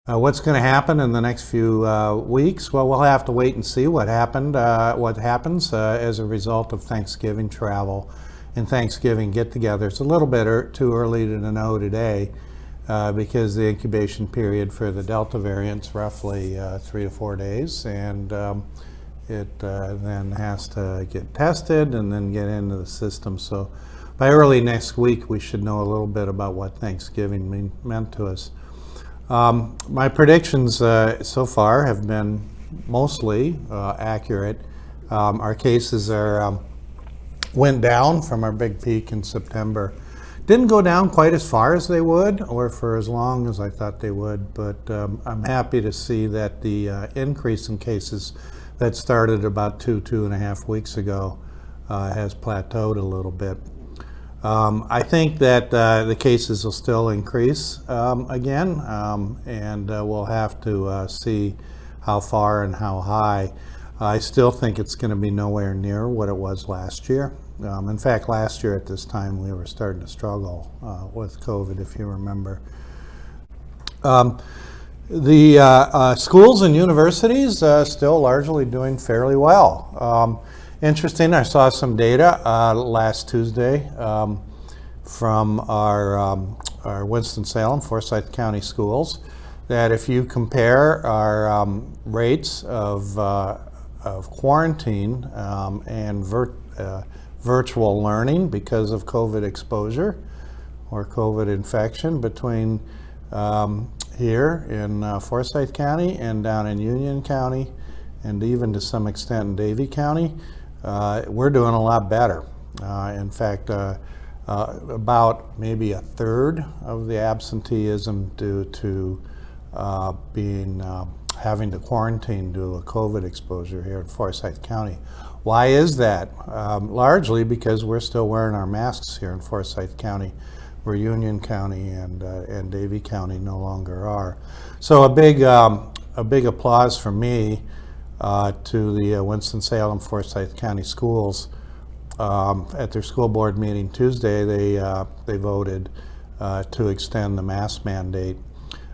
What's going to happen in the next few weeks? Well, we'll have to wait and see what happens as a result of Thanksgiving travel and Thanksgiving get-together. It's a little bit too early to know today because the incubation period for the Delta variant's roughly 3 to 4 days, and it then has to get tested and then get into the system. So by early next week, we should know a little bit about what Thanksgiving meant to us. My predictions so far have been mostly accurate. Our cases went down from our big peak in September. Didn't go down quite as far as they would, or for as long as I thought they would, but I'm happy to see that the increase in cases that started about 2.5 weeks ago has plateaued a little bit. I think that the cases will still increase again, and we'll have to see how far and how high. I still think it's going to be nowhere near what it was last year. In fact, last year at this time we were starting to struggle with COVID, if you remember. The schools and universities still largely doing fairly well. Interesting, I saw some data last Tuesday from our Winston-Salem, Forsyth County schools, that if you compare our rates of quarantine and virtual learning because of COVID exposure or COVID infection between here in Forsyth County and down in Union County, and even to some extent in Davie County, we're doing a lot better. In fact, about maybe 1/3 of the absenteeism due to having to quarantine due to a COVID exposure here in Forsyth County. Why is that? Largely because we're still wearing our masks here in Forsyth County, where Union County and Davie County no longer are. So a big applause from me to the Winston-Salem Forsyth County schools. At their school board meeting Tuesday, they voted to extend the mask mandate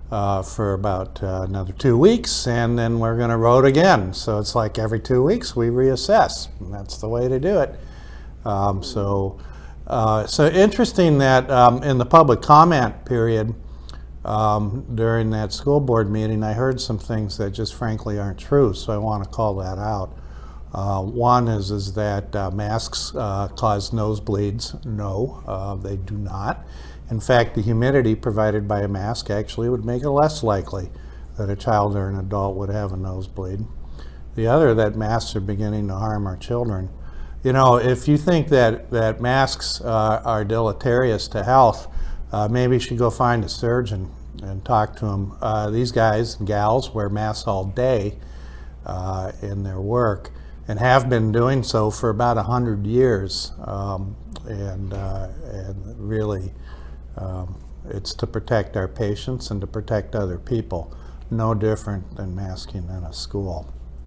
for about another 2 weeks, and then we're going to vote again. So it's like every 2 weeks we reassess, and that's the way to do it. So interesting that in the public comment period during that school board meeting, I heard some things that just frankly aren't true, so I want to call that out. One is that masks cause nosebleeds. No, they do not. In fact, the humidity provided by a mask actually would make it less likely that a child or an adult would have a nosebleed. The other, that masks are beginning to harm our children. You know, if you think that masks are deleterious to health, maybe you should go find a surgeon and talk to them. These guys and gals wear masks all day in their work, and have been doing so for about 100 years, and really it's to protect our patients and to protect other people, no different than masking in a school.